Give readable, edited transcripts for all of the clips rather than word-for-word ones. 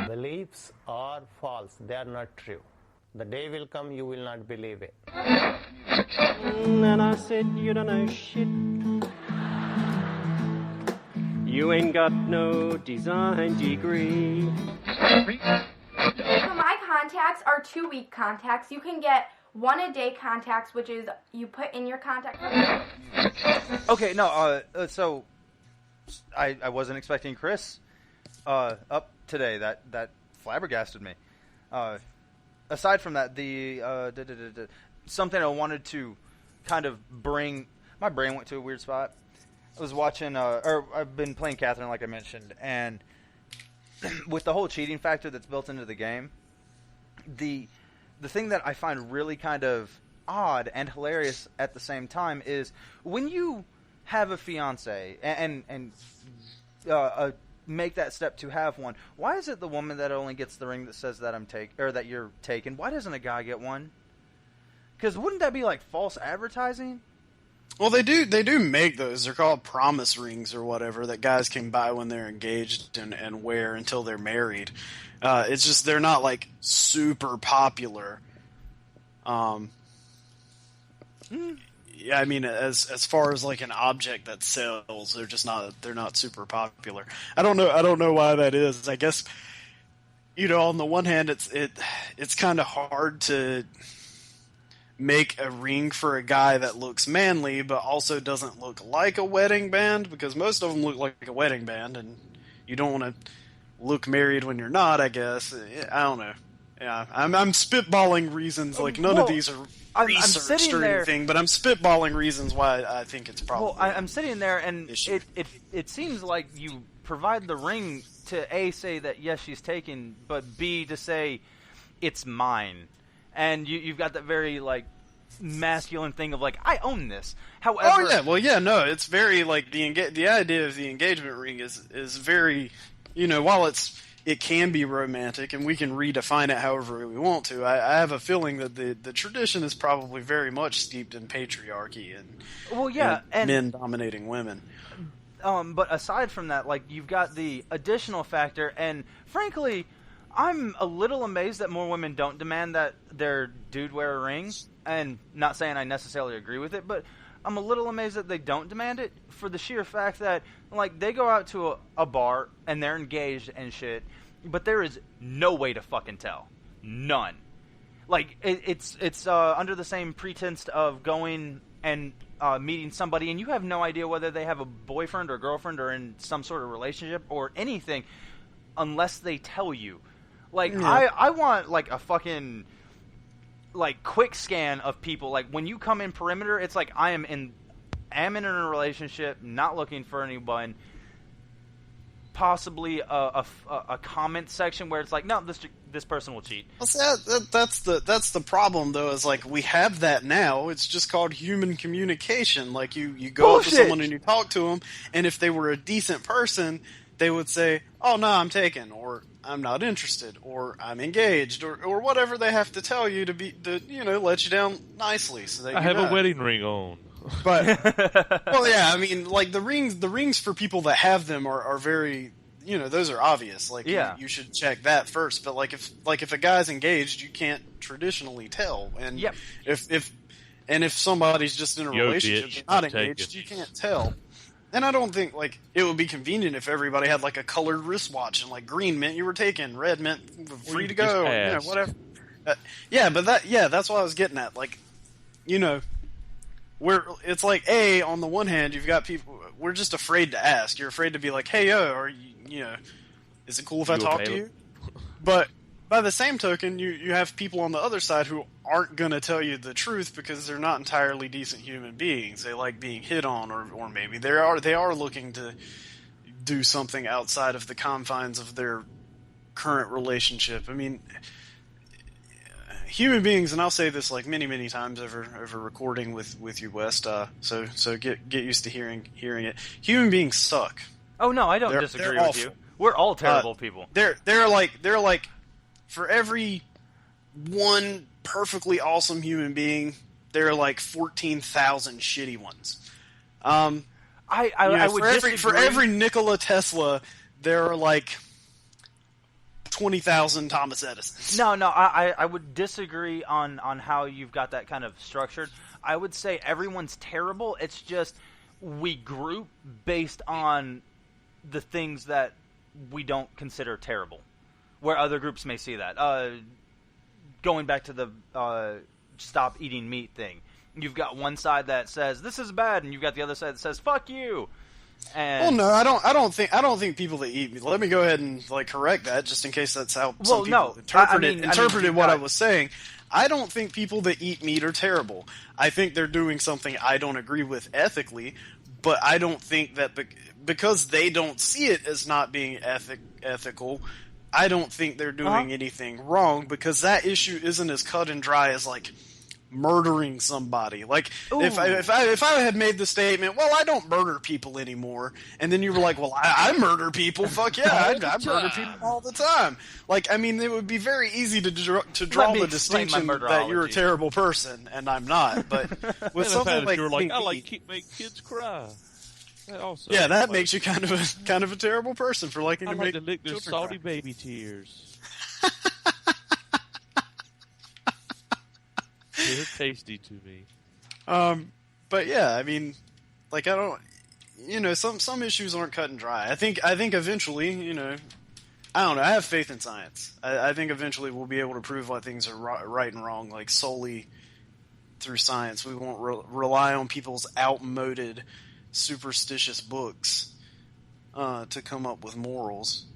Beliefs are false. They are not true. The day will come you will not believe it. And I said, you don't know shit. You ain't got no design degree. So my contacts are 2-week contacts. You can get 1-a-day contacts, which is you put in your contact. Okay, no, so I wasn't expecting Chris up today. That flabbergasted me. Aside from that, something I wanted to kind of bring. My brain went to a weird spot. I was watching, or I've been playing Catherine, like I mentioned, and with the whole cheating factor that's built into the game, the thing that I find really kind of odd and hilarious at the same time is when you have a fiance and make that step to have one. Why is it the woman that only gets the ring that says that that you're taken? Why doesn't a guy get one? Because wouldn't that be like false advertising? Well, they do make those. They're called promise rings or whatever that guys can buy when they're engaged and wear until they're married. It's just they're not like super popular. Yeah, I mean, as far as like an object that sells, they're not super popular. I don't know why that is. I guess, on the one hand, it's kind of hard to make a ring for a guy that looks manly but also doesn't look like a wedding band, because most of them look like a wedding band, and you don't want to look married when you're not, I guess. I don't know. Yeah, I'm spitballing reasons. Like, none of these are researched or anything, but I'm spitballing reasons why I think it's probably. Well, I'm sitting there, and it seems like you provide the ring to A, say that yes, she's taken, but B, to say it's mine. And you've got that very, like, masculine thing of, like, I own this. However... Oh, yeah. Well, yeah, no, it's very, like, the idea of the engagement ring is very, while it can be romantic, and we can redefine it however we want to, I have a feeling that the tradition is probably very much steeped in patriarchy and men dominating women. But aside from that, like, you've got the additional factor, and frankly... I'm a little amazed that more women don't demand that their dude wear a ring, and not saying I necessarily agree with it, but I'm a little amazed that they don't demand it for the sheer fact that, like, they go out to a bar and they're engaged and shit, but there is no way to fucking tell. None. Like, it's under the same pretense of going and meeting somebody, and you have no idea whether they have a boyfriend or girlfriend or in some sort of relationship or anything unless they tell you. Like, yeah. I want, like, a fucking, like, quick scan of people. Like, when you come in perimeter, it's like I am in a relationship, not looking for anyone. Possibly a comment section where it's like, no, this person will cheat. Well, see, that's the problem, though, is, like, we have that now. It's just called human communication. Like, you go up to someone and you talk to them, and if they were a decent person, they would say, oh, no, I'm taken, or I'm not interested, or I'm engaged, or whatever they have to tell you to let you down nicely. So that I have a wedding ring on. But, well, yeah, I mean, like, the rings for people that have them are very, those are obvious. Like, yeah. you should check that first. But, like, if a guy's engaged, you can't traditionally tell. And yep. if somebody's just in a relationship, bitch, not engaged, you can't tell. And I don't think, like, it would be convenient if everybody had, like, a colored wristwatch, and, like, green meant you were taken, red meant free to go, whatever. That's what I was getting at. Like, it's like, on the one hand, you've got people, we're just afraid to ask. You're afraid to be like, hey, or, is it cool if I talk to you? But by the same token, you have people on the other side who aren't going to tell you the truth because they're not entirely decent human beings. They like being hit on, or maybe they are looking to do something outside of the confines of their current relationship. I mean, human beings, and I'll say this like many, many times over recording with you, West. So get used to hearing it. Human beings suck. Oh no, I don't disagree with you. We're all terrible people. They're like for every one perfectly awesome human being, there are like 14,000 shitty ones. I would disagree. For every Nikola Tesla, there are like 20,000 Thomas Edisons. No, I would disagree on how you've got that kind of structured. I would say everyone's terrible. It's just we group based on the things that we don't consider terrible, where other groups may see that. Going back to the stop eating meat thing, you've got one side that says this is bad, and you've got the other side that says fuck you. And Well, no, I don't think people that eat meat. Let me go ahead and correct that, just in case that's how some people interpreted what I was saying. I don't think people that eat meat are terrible. I think they're doing something I don't agree with ethically, but I don't think that because they don't see it as not being ethical, I don't think they're doing anything wrong, because that issue isn't as cut and dry as murdering somebody. If I had made the statement, well, I don't murder people anymore, and then you were like, well, I murder people. Fuck yeah, I murder people all the time. It would be very easy to draw the distinction that you're a terrible person, and I'm not. But with something like, you're like, I make kids cry. That also that makes you kind of a terrible person for liking to make to lick their children salty cry. baby tears. They're tasty to me. But yeah, I don't, some issues aren't cut and dry. I think eventually, I don't know. I have faith in science. I think eventually we'll be able to prove what things are right and wrong, solely through science. We won't rely on people's outmoded, superstitious books to come up with morals.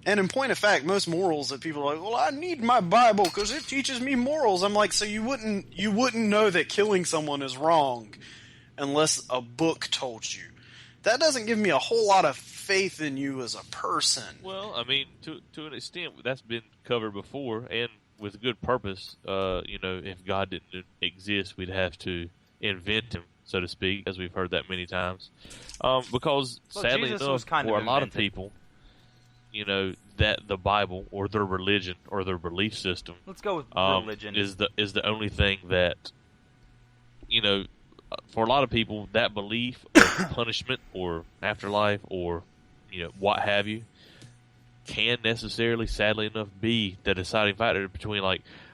And in point of fact, most morals that people are like, well, I need my Bible because it teaches me morals. I'm like, so you wouldn't know that killing someone is wrong unless a book told you. That doesn't give me a whole lot of faith in you as a person. Well, to an extent, that's been covered before, and with good purpose. If God didn't exist, we'd have to invent him, so to speak, as we've heard that many times. Because sadly enough, for a lot of people, that the Bible or their religion or their belief system, let's go with religion, is the only thing that, for a lot of people, that belief of punishment or afterlife or what have you can necessarily, sadly enough, be the deciding factor between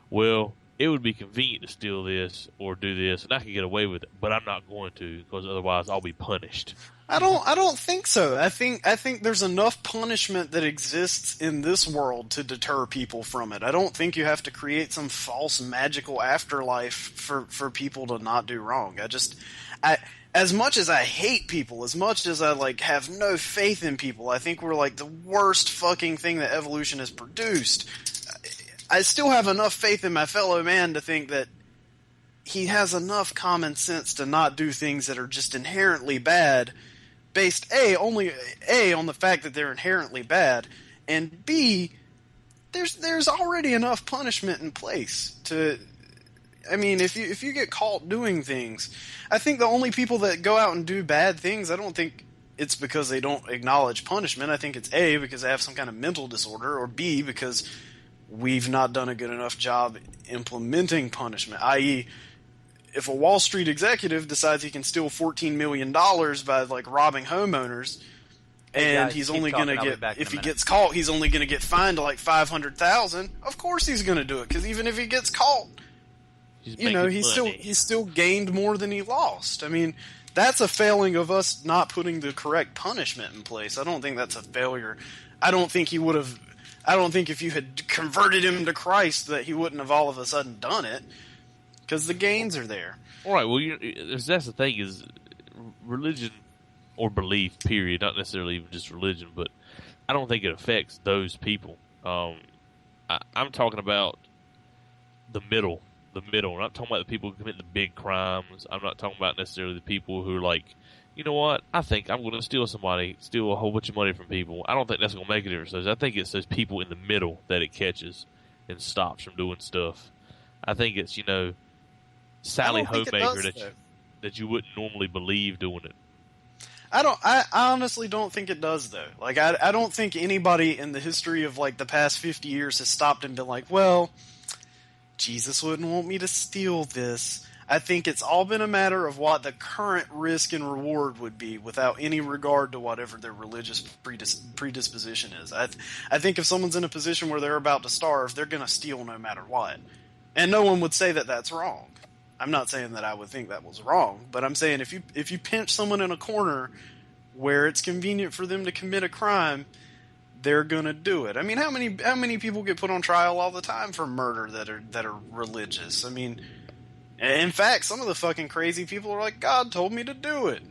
well, it would be convenient to steal this or do this, and I could get away with it, but I'm not going to, because otherwise I'll be punished. I don't think so. I think there's enough punishment that exists in this world to deter people from it. I don't think you have to create some false magical afterlife for people to not do wrong. As much as I hate people, as much as I have no faith in people, I think we're the worst fucking thing that evolution has produced. I still have enough faith in my fellow man to think that he has enough common sense to not do things that are just inherently bad, based only on the fact that they're inherently bad, and B, there's already enough punishment in place to. If you get caught doing things, I think the only people that go out and do bad things, I don't think it's because they don't acknowledge punishment. I think it's A, because they have some kind of mental disorder, or B, because we've not done a good enough job implementing punishment, i.e., if a Wall Street executive decides he can steal $14 million by robbing homeowners, and he's only going to get, if he gets caught, he's only going to get fined to $500,000. Of course he's going to do it, because even if he gets caught, he's still gained more than he lost. That's a failing of us not putting the correct punishment in place. I don't think that's a failure. I don't think if you had converted him to Christ that he wouldn't have all of a sudden done it. Because the gains are there. All right. Well, that's the thing is religion or belief. Period. Not necessarily even just religion, but I don't think it affects those people. I'm talking about the middle. I'm not talking about the people who commit the big crimes. I'm not talking about necessarily the people who are you know what? I think I'm going to steal a whole bunch of money from people. I don't think that's going to make a difference. I think it's those people in the middle that it catches and stops from doing stuff. I think it's Sally Homemaker that you wouldn't normally believe doing it. I honestly don't think it does, though. I don't think anybody in the history of the past 50 years has stopped and been well, Jesus wouldn't want me to steal this. I think it's all been a matter of what the current risk and reward would be without any regard to whatever their religious predisposition is. I think if someone's in a position where they're about to starve, they're going to steal no matter what. And no one would say that that's wrong. I'm not saying that I would think that was wrong, but I'm saying if you pinch someone in a corner where it's convenient for them to commit a crime, they're gonna do it. I mean, how many people get put on trial all the time for murder that are religious? I mean, in fact, some of the fucking crazy people are like, God told me to do it.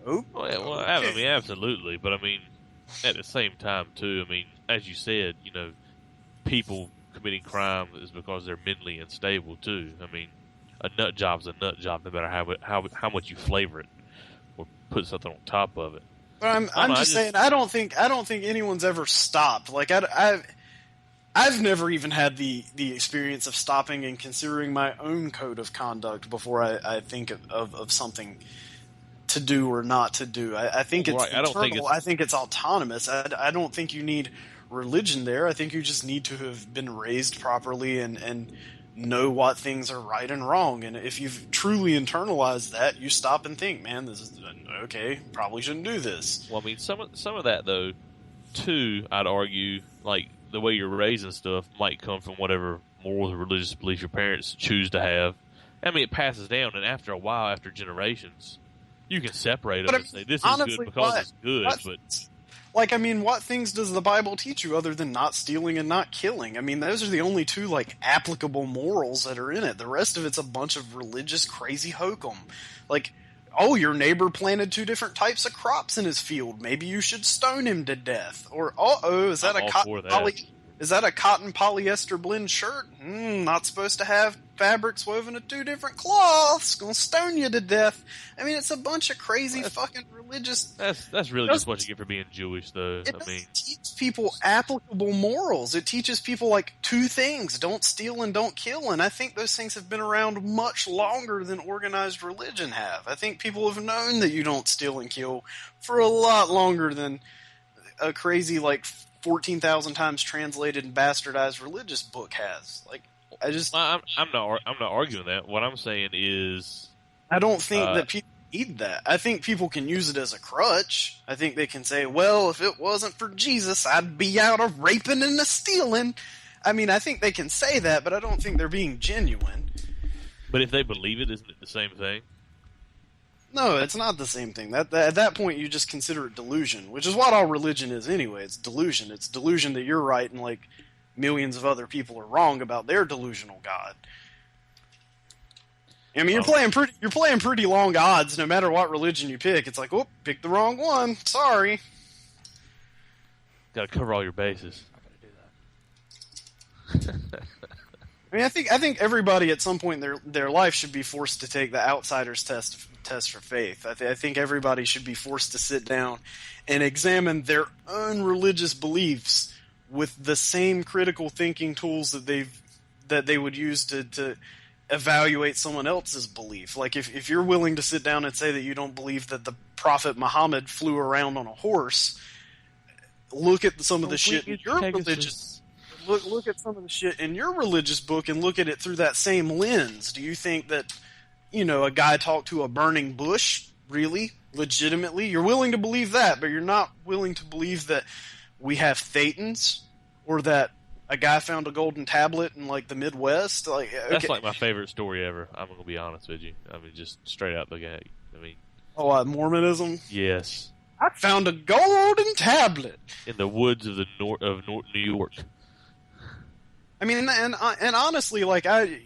Oh, Well, I mean, absolutely, but I mean, at the same time too. I mean, as you said, you know, people committing crime is because they're mentally unstable too. I mean, a nut job's a nut job, no matter how much you flavor it or put something on top of it. But I'm just saying, I don't think anyone's ever stopped. Like I've never even had the experience of stopping and considering my own code of conduct before I think of something to do or not to do. I think it's internal. I think it's autonomous. I don't think you need religion there. I think you just need to have been raised properly and know what things are right and wrong. And if you've truly internalized that, you stop and think, man, this is okay, probably shouldn't do this. Well, I mean, some of that though, too, I'd argue, like the way you're raised and stuff might come from whatever moral or religious belief your parents choose to have. I mean, it passes down, and after a while, after generations, you can separate them and say this is good because it's good. But like, I mean, what things does the Bible teach you other than not stealing and not killing? I mean, those are the only two, like, applicable morals that are in it. The rest of it's a bunch of religious crazy hokum. Like, oh, your neighbor planted 2 different types of crops in his field. Maybe you should stone him to death. Or, is that is that a cotton polyester blend shirt? Not supposed to have fabrics woven of 2 different cloths. Gonna stone you to death. I mean, it's a bunch of crazy fucking religious. That's really just what you get for being Jewish, though. It doesn't teach people applicable morals. It teaches people like 2 things: don't steal and don't kill. And I think those things have been around much longer than organized religion have. I think people have known that you don't steal and kill for a lot longer than a crazy, like, 14,000 times translated and bastardized religious book has. Like, I'm not arguing that. What I'm saying is, I don't think that people need that. I think people can use it as a crutch. I think they can say, well, if it wasn't for Jesus, I'd be out of raping and a stealing. I mean, I think they can say that, but I don't think they're being genuine. But if they believe it, isn't it the same thing? No, it's not the same thing. At that point, you just consider it delusion, which is what all religion is anyway. It's delusion. It's delusion that you're right and, like, millions of other people are wrong about their delusional God. I mean, you're playing pretty long odds no matter what religion you pick. It's like, oh, pick the wrong one. Sorry. Got to cover all your bases. I mean, I think everybody at some point in their life should be forced to take the outsider's test for faith. I think everybody should be forced to sit down and examine their own religious beliefs with the same critical thinking tools that they would use to evaluate someone else's belief. Like, if you're willing to sit down and say that you don't believe that the Prophet Muhammad flew around on a horse, look at some of the shit in your religious. Look at some of the shit in your religious book and look at it through that same lens. Do you think that, you know, a guy talked to a burning bush? Really? Legitimately? You're willing to believe that, but you're not willing to believe that we have thetans? Or that a guy found a golden tablet in, like, the Midwest? Like, okay. That's, like, my favorite story ever. I'm going to be honest with you. I mean, just straight out the gate. I mean... Oh, Mormonism? Yes. I found a golden tablet! In the woods of New York. I mean, and honestly, like, I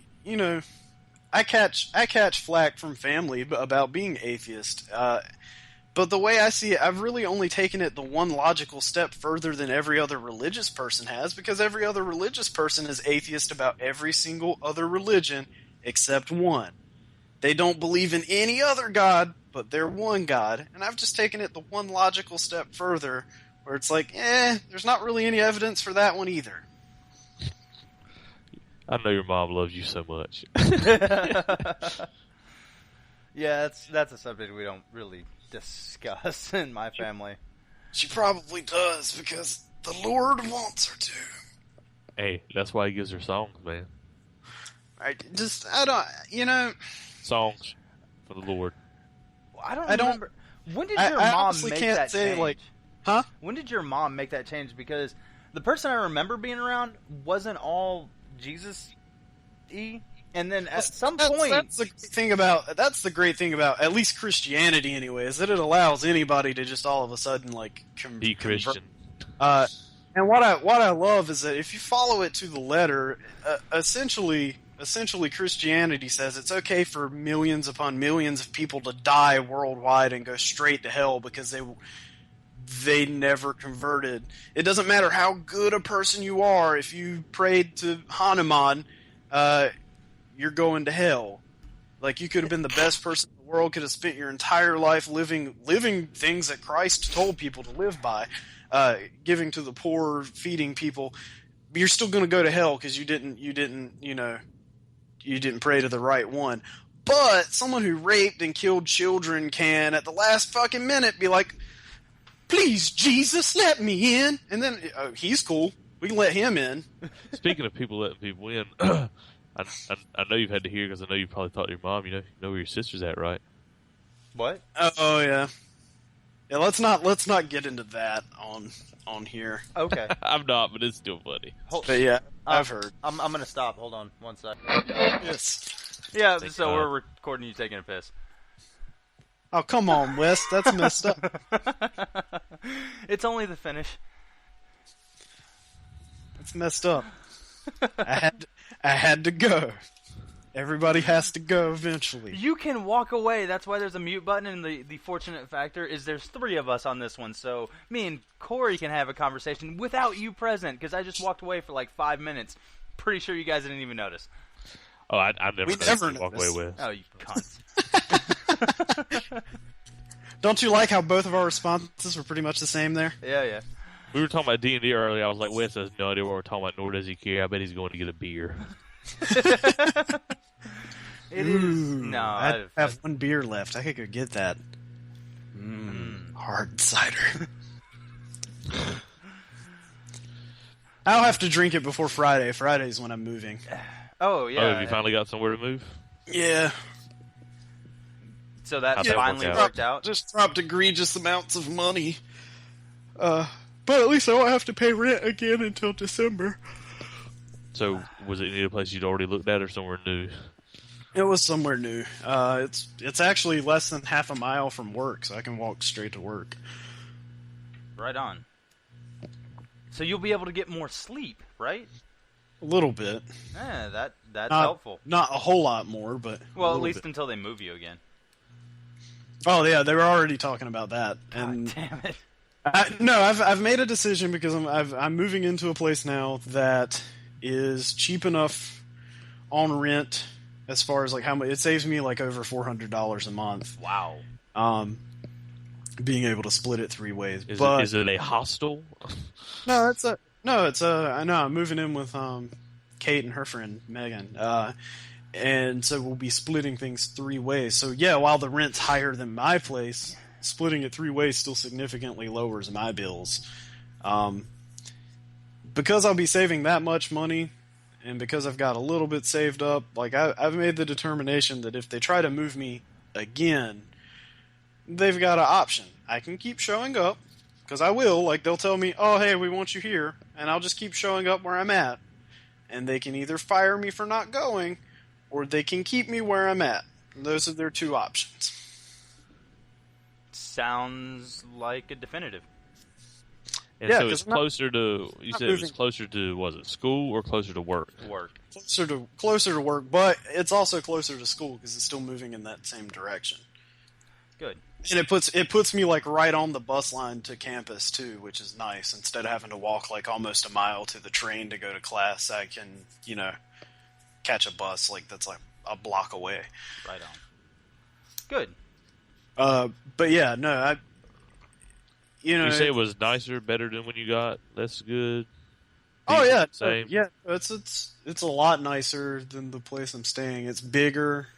catch flack from family about being atheist, but the way I see it, I've really only taken it the one logical step further than every other religious person has, because every other religious person is atheist about every single other religion except one. They don't believe in any other God, but they're one God, and I've just taken it the one logical step further, where it's like, there's not really any evidence for that one either. I know your mom loves you so much. Yeah, that's a subject we don't really discuss in my family. She probably does, because the Lord wants her to. Hey, that's why he gives her songs, man. I don't, you know. Songs for the Lord. I don't I don't- remember. When did I your mom honestly make can't that say, change? like, huh? When did your mom make that change? Because the person I remember being around wasn't all Jesus-y. And then at some point... That's the great thing about at least Christianity anyway, is that it allows anybody to just all of a sudden, like, Be Christian. And what I love is that if you follow it to the letter, essentially Christianity says it's okay for millions upon millions of people to die worldwide and go straight to hell because they never converted. It doesn't matter how good a person you are. If you prayed to Hanuman, you're going to hell. Like, you could have been the best person in the world, could have spent your entire life living things that Christ told people to live by, giving to the poor, feeding people. But you're still going to go to hell because you didn't pray to the right one. But someone who raped and killed children can, at the last fucking minute, be like, please, Jesus, let me in. And then, he's cool. We can let him in. Speaking of people letting people in, I know you've had to hear, because I know you probably thought to your mom, you know where your sister's at, right? What? Oh, yeah. Yeah, let's not get into that on here. Okay. I'm not, but it's still funny. But yeah, I've heard. I'm going to stop. Hold on one sec. Yes. Yeah, Thank so God. we're recording you taking a piss. Oh, come on, Wes. That's messed up. It's only the finish. That's messed up. I had to go. Everybody has to go eventually. You can walk away. That's why there's a mute button, and the fortunate factor is there's 3 of us on this one, so me and Corey can have a conversation without you present, because I just walked away for like 5 minutes. Pretty sure you guys didn't even notice. Oh, I never We noticed never you walk away noticed. with. Oh, you cunts. Don't you like how both of our responses were pretty much the same there? Yeah. We were talking about D&D earlier. I was like, Wes has no idea what we're talking about, nor does he care. I bet he's going to get a beer. It is. No, I have one beer left. I could go get that. Hard cider. I'll have to drink it before Friday. Friday's when I'm moving. Oh, yeah. Oh, have you finally got somewhere to move? Yeah. So that How'd that finally work out? worked out? Just dropped egregious amounts of money. But at least I won't have to pay rent again until December. So, was it any place you'd already looked at or somewhere new? It was somewhere new. It's actually less than half a mile from work, so I can walk straight to work. Right on. So you'll be able to get more sleep, right? A little bit. Yeah, that's Not, helpful. Not a whole lot more, but a Well, at little least bit. until they move you again. Oh yeah, they were already talking about that. God And damn it. I've made a decision because I'm moving into a place now that is cheap enough on rent as far as like how much it saves me, like over $400 a month. Wow. Being able to split it 3 ways. Is it a hostel? No, I know I'm moving in with Kate and her friend Megan. And so we'll be splitting things 3 ways. So yeah, while the rent's higher than my place, splitting it 3 ways still significantly lowers my bills. Because I'll be saving that much money, and because I've got a little bit saved up, like I've made the determination that if they try to move me again, they've got an option. I can keep showing up, because I will. Like, they'll tell me, oh, hey, we want you here, and I'll just keep showing up where I'm at. And they can either fire me for not going, or they can keep me where I'm at. And those are their 2 options. Sounds like a definitive. And Yeah, so 'cause it's I'm not- closer to, you not said it was moving- closer to, was it school or closer to work? Work. Closer to work, but it's also closer to school, because it's still moving in that same direction. Good. And it puts me like right on the bus line to campus too, which is nice. Instead of having to walk like almost a mile to the train to go to class, I can, catch a bus like that's like a block away. Right on. Good. But yeah, no, You say it was nicer, better than when you got? That's good. oh yeah, Same. yeah, it's a lot nicer than the place I'm staying. It's bigger.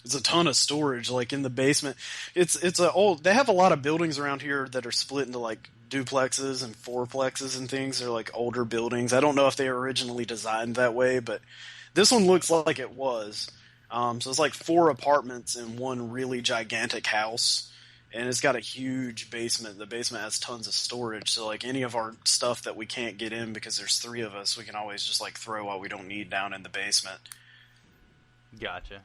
It's a ton of storage, like in the basement. They have a lot of buildings around here that are split into like duplexes and fourplexes and things. They're like older buildings. I don't know if they were originally designed that way, but this one looks like it was. So it's like 4 apartments in one really gigantic house, and it's got a huge basement. The basement has tons of storage, so like any of our stuff that we can't get in because there's 3 of us, we can always just like throw what we don't need down in the basement. Gotcha.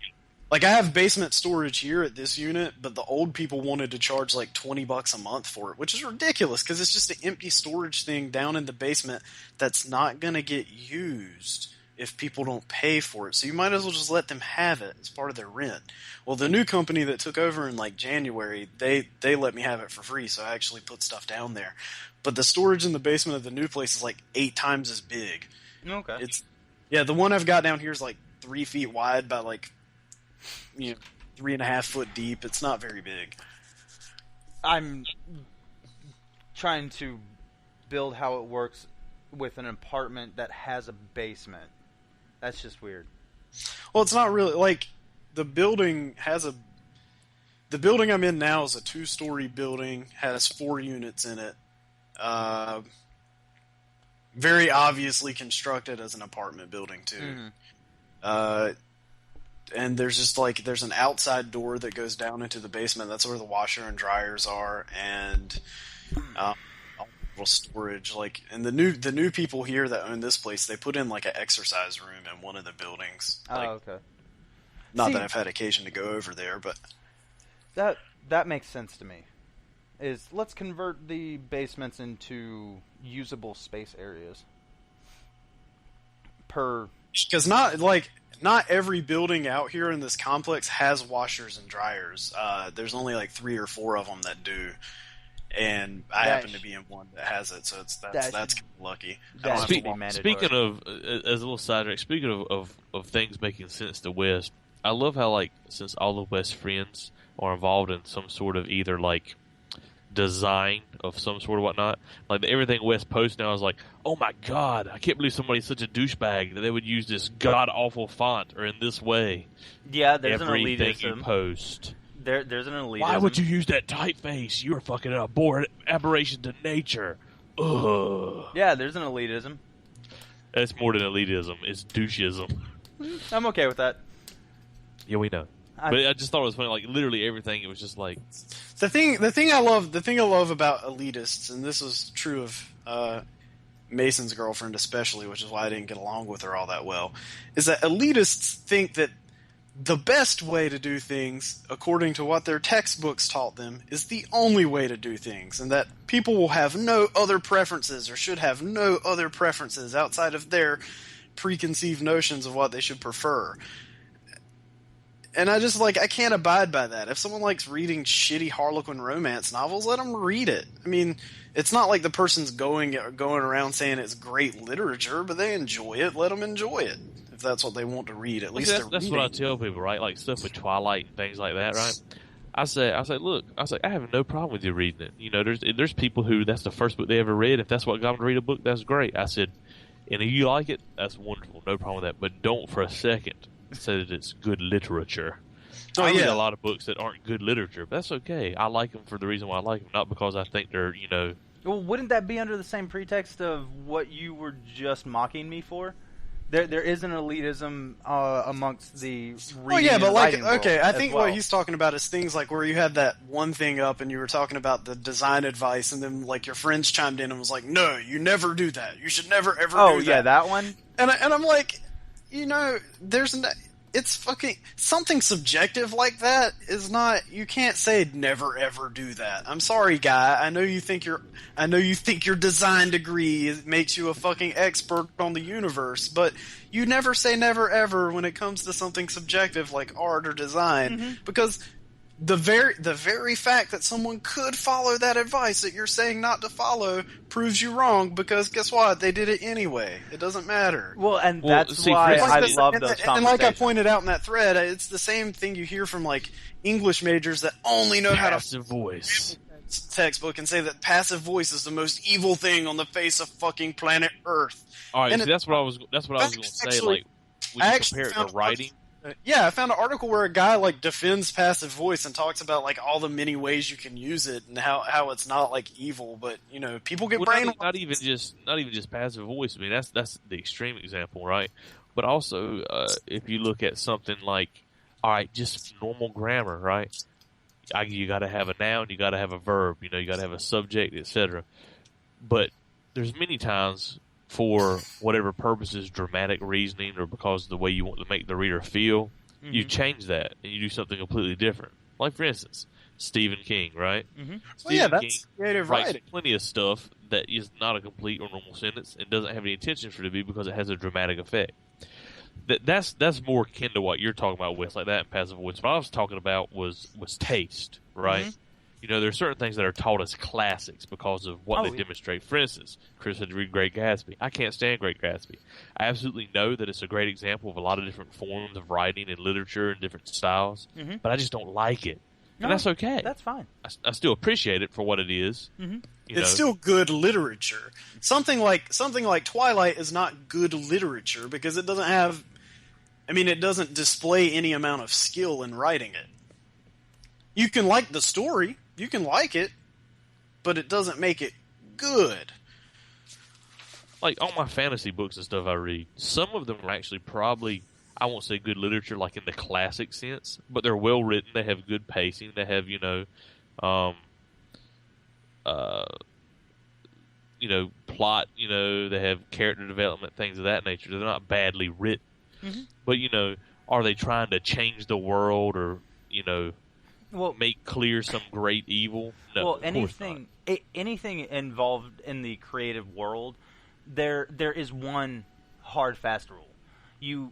Like, I have basement storage here at this unit, but the old people wanted to charge like $20 a month for it, which is ridiculous because it's just an empty storage thing down in the basement that's not going to get used if people don't pay for it. So you might as well just let them have it as part of their rent. Well, the new company that took over in like January, they let me have it for free, so I actually put stuff down there. But the storage in the basement of the new place is like 8 times as big. Okay. The one I've got down here is like 3 feet wide by like 3.5 foot deep. It's not very big. I'm trying to build how it works with an apartment that has a basement. That's just weird. Well, it's not really like the building I'm in now is a 2-story building, has 4 units in it. Very obviously constructed as an apartment building too. Mm-hmm. And there's an outside door that goes down into the basement. That's where the washer and dryers are, and little storage. Like, and the new people here that own this place, they put in like an exercise room in one of the buildings. Like, okay. Not that I've had occasion to go over there, but that makes sense to me. Let's convert the basements into usable space areas. Because not every building out here in this complex has washers and dryers. There's only like 3 or 4 of them that do, and I happen to be in one that has it, so that's kind of lucky. Speaking of, as a little side track, speaking of things making sense to Wes, I love how, like, since all the Wes friends are involved in some sort of either like design of some sort of whatnot, like everything Wes posts now is like, oh my god, I can't believe somebody's such a douchebag that they would use this god awful font or in this way. Yeah, there's everything an elitism. you post. There's an elitism. Why would you use that typeface? You're fucking an aberration to nature. Ugh. Yeah, there's an elitism. That's more than elitism. It's doucheism. I'm okay with that. Yeah, we know. But I just thought it was funny. Like literally everything, it was just like the thing I love about elitists, and this is true of Mason's girlfriend especially, which is why I didn't get along with her all that well, is that elitists think that the best way to do things, according to what their textbooks taught them, is the only way to do things, and that people will have no other preferences or should have no other preferences outside of their preconceived notions of what they should prefer. And I can't abide by that. If someone likes reading shitty Harlequin romance novels, let them read it. I mean, it's not like the person's going around saying it's great literature, but they enjoy it. Let them enjoy it. If that's what they want to read, at least that's what I tell people, right? Like stuff with Twilight and things like that, right? I say, look, I have no problem with you reading it. You know, there's people who that's the first book they ever read. If that's what got them to read a book, that's great. I said, and if you like it, that's wonderful, no problem with that. But don't for a second say that it's good literature. I read a lot of books that aren't good literature, but that's okay. I like them for the reason why I like them, not because I think they're, you know. Well, wouldn't that be under the same pretext of what you were just mocking me for? There is an elitism amongst the reading and writing world I think as well. what he's talking about is things like where you had that one thing up and you were talking about the design advice, and then like your friends chimed in and was like, "No, you never do that. You should never ever do that." Oh yeah, that one. And I'm like, you know, it's fucking something subjective like that is not. You can't say never ever do that. I'm sorry, guy. I know you think your design degree makes you a fucking expert on the universe, but you never say never ever when it comes to something subjective like art or design, because the very fact that someone could follow that advice that you're saying not to follow proves you wrong, because guess what? They did it anyway. It doesn't matter. Well, and that's why I love those conversations. And like I pointed out in that thread, it's the same thing you hear from like English majors that only know how to passive voice textbook and say that passive voice is the most evil thing on the face of fucking planet Earth. All right, and that's what I was going to say. Like, when you compare it to writing, Yeah, I found an article where a guy like defends passive voice and talks about like all the many ways you can use it and how it's not like evil, but you know people get Well, brain. not even just passive voice. I mean, that's the extreme example, right? But also, if you look at something like, all right, just normal grammar, right? You got to have a noun, you got to have a verb, you got to have a subject, etc. But there's many times, for whatever purposes, dramatic reasoning, or because of the way you want to make the reader feel, you change that and you do something completely different. Like, for instance, Stephen King, right? Well, yeah, Stephen that's King creative writes writing. plenty of stuff that is not a complete or normal sentence and doesn't have any intention for it to be because it has a dramatic effect. That's more akin to what you're talking about with, like that and passive voice. What I was talking about was taste, right? There are certain things that are taught as classics because of what they demonstrate. For instance, Chris had to read Great Gatsby. I can't stand Great Gatsby. I absolutely know that it's a great example of a lot of different forms of writing and literature and different styles, but I just don't like it. And that's okay. That's fine. I still appreciate it for what it is. It's still good literature. Something like Twilight is not good literature because it doesn't have. I mean, it doesn't display any amount of skill in writing it. You can like the story, you can like it, but it doesn't make it good. Like all my fantasy books and stuff I read, some of them are actually probably, I won't say good literature like in the classic sense, but they're well written, they have good pacing, they have, plot, they have character development, things of that nature. They're not badly written. But, are they trying to change the world or, make clear some great evil? No, well, of course not. anything involved in the creative world, there is one hard, fast rule. You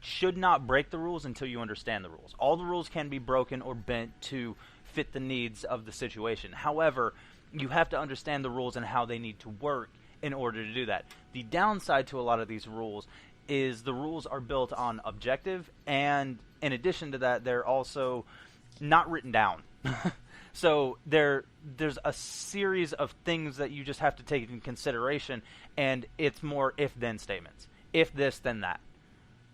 should not break the rules until you understand the rules. All the rules can be broken or bent to fit the needs of the situation. However, you have to understand the rules and how they need to work in order to do that. The downside to a lot of these rules is the rules are built on objective, and in addition to that, they're also not written down. So there's a series of things that you just have to take into consideration, and it's more if-then statements. If this, then that.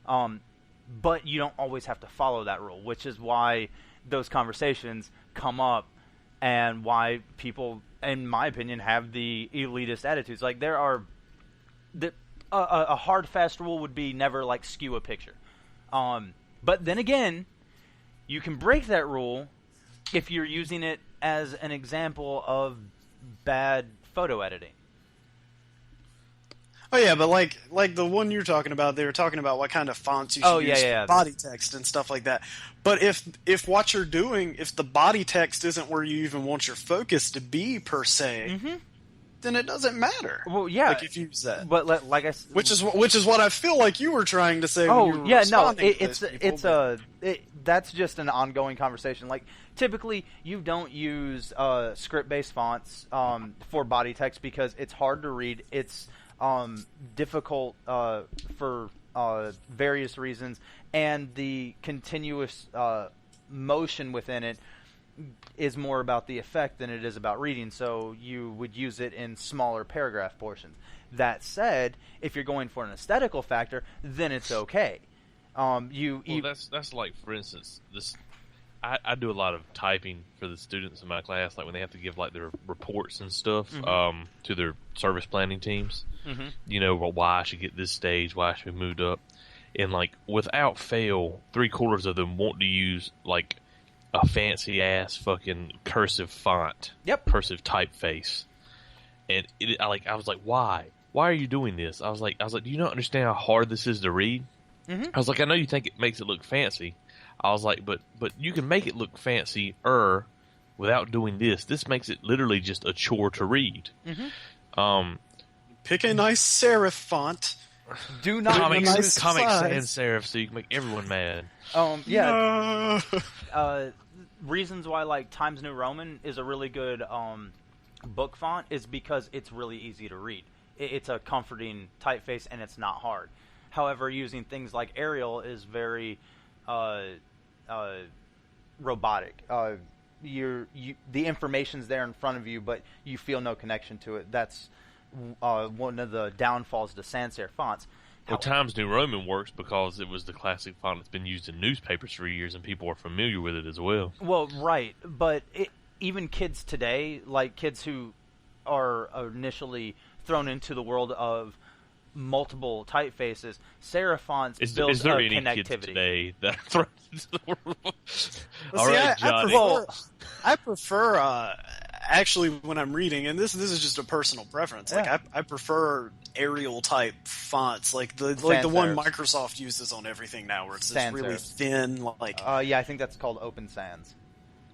But you don't always have to follow that rule, which is why those conversations come up and why people, in my opinion, have the elitist attitudes. Like, there are... a hard, fast rule would be never, skew a picture. But then again, you can break that rule if you're using it as an example of bad photo editing. Oh yeah, but like the one you're talking about, they were talking about what kind of fonts you should use for body text and stuff like that. But if what you're doing, if the body text isn't where you even want your focus to be per se, then it doesn't matter. Well, yeah, like if you use that. But like I said, which is what I feel like you were trying to say. Oh when you were yeah, no, that's just an ongoing conversation. Like, typically, you don't use script-based fonts for body text because it's hard to read. It's difficult for various reasons, and the continuous motion within it is more about the effect than it is about reading, so you would use it in smaller paragraph portions. That said, if you're going for an aesthetical factor, then it's okay. That's like, for instance, this. I do a lot of typing for the students in my class, like when they have to give their reports and stuff to their service planning teams. Why I should get this stage, why I should be moved up, and without fail, 3/4 of them want to use a fancy ass fucking cursive font, cursive typeface, and I was like, why are you doing this? I was like, do you not understand how hard this is to read? I was like, I know you think it makes it look fancy. I was like, but you can make it look fancy-er without doing this. This makes it literally just a chore to read. Pick a nice serif font. Do not Comic nice Sans serif, so you can make everyone mad. Reasons why Times New Roman is a really good book font is because it's really easy to read. It's a comforting typeface and it's not hard. However, using things like Arial is very robotic. The information's there in front of you, but you feel no connection to it. That's one of the downfalls to sans serif fonts. Well, Times New Roman works because it was the classic font that's been used in newspapers for years, and people are familiar with it as well. Well, right, but even kids today, like kids who are initially thrown into the world of multiple typefaces, serif fonts build is there a any connectivity. kids today that are thrown into the world? Well, All see, right, Johnny. I prefer actually when I'm reading, and this is just a personal preference. Like Yeah. I prefer Arial type fonts, like the Sans one serifs. Microsoft uses on everything now, where it's this Sans really serifs. thin, like Yeah, I think that's called Open Sans.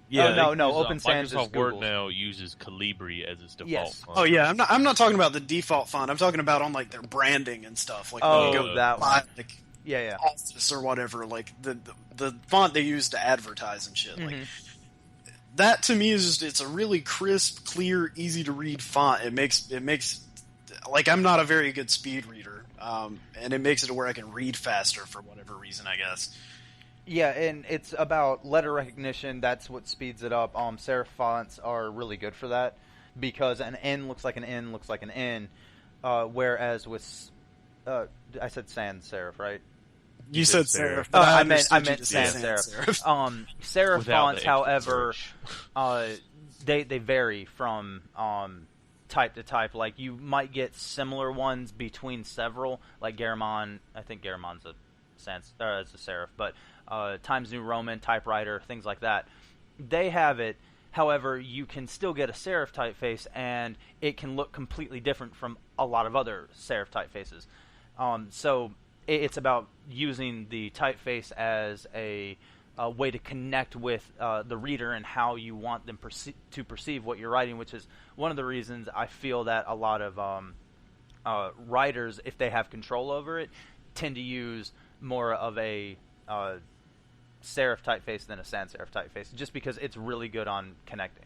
yeah. no, They use, Open Sans is Microsoft Word Google's. now uses Calibri as its default Yes. font. Oh yeah, I'm not talking about the default font. I'm talking about on like their branding and stuff. Like Oh, when you go that buy, one. like Yeah. Office or whatever, like the font they use to advertise and shit. Like Mhm. that to me is just, it's a really crisp, clear, easy to read font. It makes like I'm not a very good speed reader, and it makes it to where I can read faster for whatever reason, I guess. Yeah, and it's about letter recognition. That's what speeds it up. Serif fonts are really good for that because an N looks like an N looks like an N, whereas with I said sans serif, right? You said said serif. serif, but I understood meant you to say sans serif. serif. Serif Without fonts, the extra however, flourish. they vary from type to type. Like you might get similar ones between several, like Garamond. I think Garamon's a sans as a serif, but Times New Roman typewriter, things like that. They have it. However, you can still get a serif typeface, and it can look completely different from a lot of other serif typefaces. So it's about using the typeface as a way to connect with the reader and how you want them to perceive what you're writing, which is one of the reasons I feel that a lot of writers, if they have control over it, tend to use more of a serif typeface than a sans serif typeface, just because it's really good on connecting.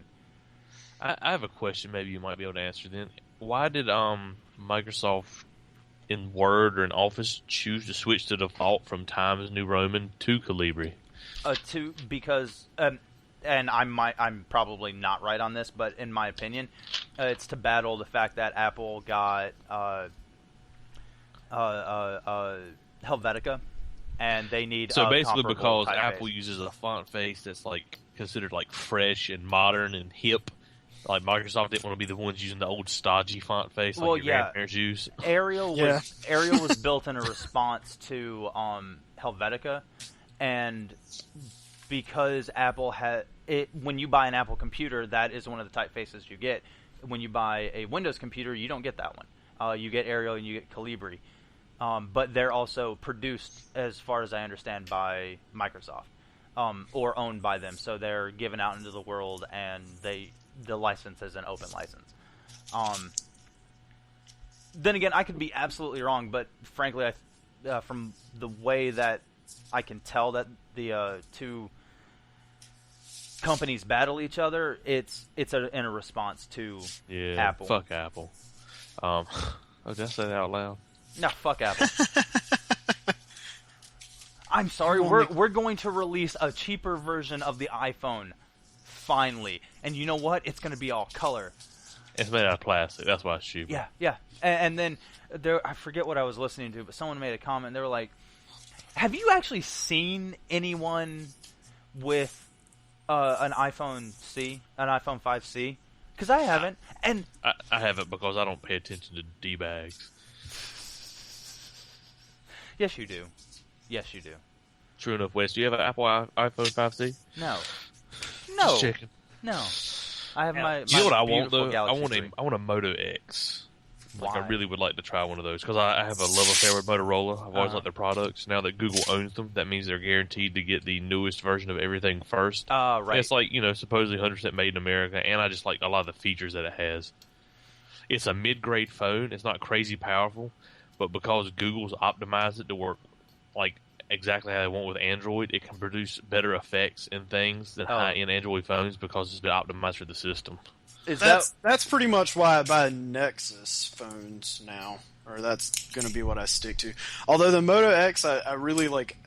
I have a question maybe you might be able to answer then. Why did Microsoft in Word or in Office choose to switch the default from Times New Roman to Calibri? Because and I'm probably not right on this, but in my opinion, it's to battle the fact that Apple got Helvetica, and they need So a basically, comparable because typeface. Apple uses a font face that's like considered like fresh and modern and hip, like Microsoft didn't want to be the ones using the old stodgy font face like Well, your yeah. grandparents use. Arial Yeah. was built in a response to Helvetica, and because Apple had it, when you buy an Apple computer, that is one of the typefaces you get. When you buy a Windows computer, you don't get that one. You get Arial and you get Calibri, but they're also produced, as far as I understand, by Microsoft or owned by them. So they're given out into the world, and the license is an open license. Then again, I could be absolutely wrong, but frankly, from the way that I can tell that the two companies battle each other, it's in a response to Yeah, Apple. fuck Apple. Oh, did I say that out loud? No, fuck Apple. I'm sorry, we're going to release a cheaper version of the iPhone, finally. And you know what? It's going to be all color. It's made out of plastic. That's why it's cheaper. Yeah. And then I forget what I was listening to, but someone made a comment. They were like, "Have you actually seen anyone with an iPhone 5C? Because I haven't." And I haven't because I don't pay attention to D-bags. yes, you do. Yes, you do. True enough, Wes. Do you have an Apple iPhone 5C? No. Just checking. No. I have my You know what I want beautiful though? Galaxy 3. I want a Moto X. Like, I Why? really would like to try one of those because I have a love affair with Motorola. I've always liked their products. Now that Google owns them, that means they're guaranteed to get the newest version of everything first. Right. And it's like, supposedly 100% made in America, and I just like a lot of the features that it has. It's a mid-grade phone. It's not crazy powerful, but because Google's optimized it to work like exactly how they want with Android, it can produce better effects and things than high-end Android phones because it's been optimized for the system. That's pretty much why I buy Nexus phones now, or that's going to be what I stick to. Although the Moto X, I really like.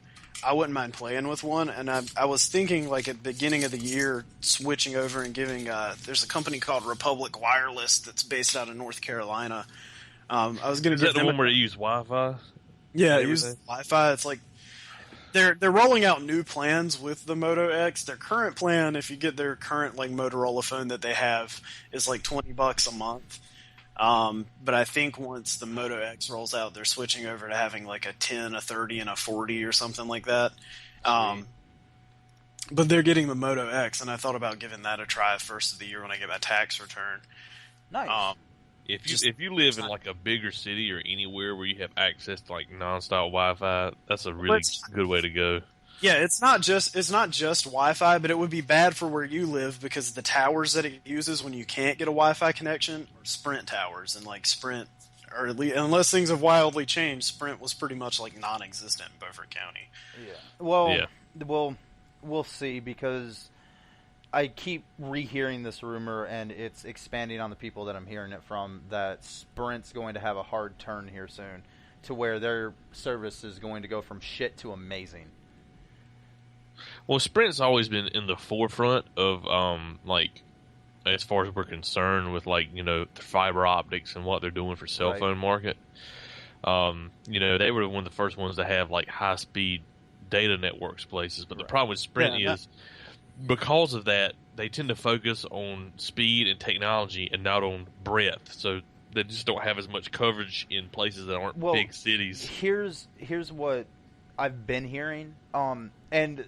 I wouldn't mind playing with one, and I was thinking like at the beginning of the year switching over and giving. There's a company called Republic Wireless that's based out of North Carolina. I was going Is to that give the them one where they use Wi-Fi? Yeah, and use everything? Wi-Fi. It's like they're rolling out new plans with the Moto X. Their current plan, if you get their current like Motorola phone that they have, is like $20 a month. But I think once the Moto X rolls out, they're switching over to having like a 10, a 30, and a 40 or something like that. But they're getting the Moto X, and I thought about giving that a try first of the year when I get my tax return. Nice. If you live in like a bigger city or anywhere where you have access to like nonstop Wi-Fi, that's a really good way to go. Yeah, it's not just Wi-Fi, but it would be bad for where you live because the towers that it uses when you can't get a Wi-Fi connection are Sprint towers, and like Sprint, or at least, unless things have wildly changed, Sprint was pretty much like non-existent in Beaufort County. Yeah. Well, Yeah. we'll see, because I keep rehearing this rumor, and it's expanding on the people that I'm hearing it from, that Sprint's going to have a hard turn here soon, to where their service is going to go from shit to amazing. Well, Sprint's always been in the forefront of like, as far as we're concerned, with like, you know, the fiber optics and what they're doing for cell Right. phone market. You know, they were one of the first ones to have like high speed data networks places. But the problem with Sprint is, because of that, they tend to focus on speed and technology and not on breadth. So they just don't have as much coverage in places that aren't big cities. Here's what I've been hearing, and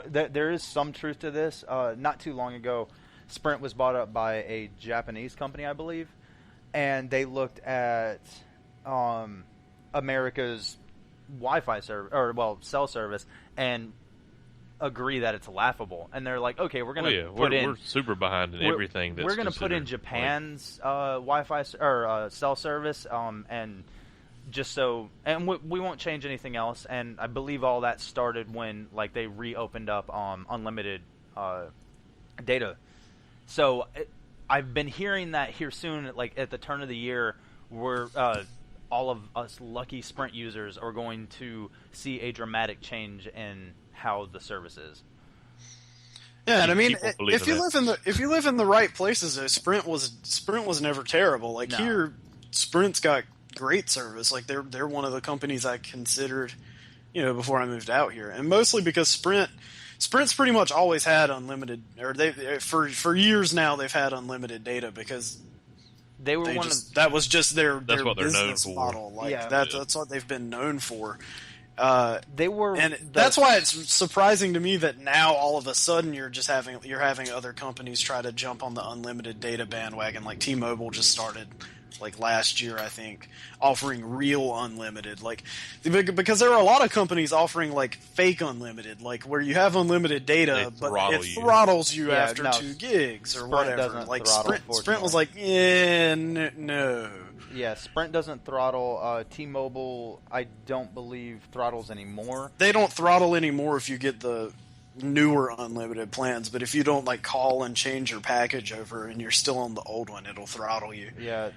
there is some truth to this. Not too long ago, Sprint was bought up by a Japanese company, I believe, and they looked at America's Wi-Fi service, or cell service, and agree that it's laughable. And they're like, okay, we're gonna we're super behind in everything. That's we're gonna put in considered, Japan's Wi-Fi or cell service, and just so, and we won't change anything else. And I believe all that started when like they reopened up unlimited data. So I've been hearing that here soon, like at the turn of the year, we're all of us lucky Sprint users are going to see a dramatic change in how the service is. Yeah, and I mean, People believe if you live in the right places, though, Sprint was never terrible. Like here, Sprint's got great service. Like they're one of the companies I considered, you know, before I moved out here, and mostly because Sprint's pretty much always had unlimited, or for years now they've had unlimited data because that was just their business model. Like that's what they've been known for. That's why it's surprising to me that now all of a sudden you're having other companies try to jump on the unlimited data bandwagon. Like T-Mobile just started like last year, I think, offering real unlimited, like because there are a lot of companies offering like fake unlimited, like where you have unlimited data but it throttles you after 2 gigs or whatever. Like Sprint was like, no. Yeah, Sprint doesn't throttle. T-Mobile, I don't believe, throttles anymore. They don't throttle anymore if you get the newer unlimited plans, but if you don't like call and change your package over and you're still on the old one, it'll throttle you. Yeah,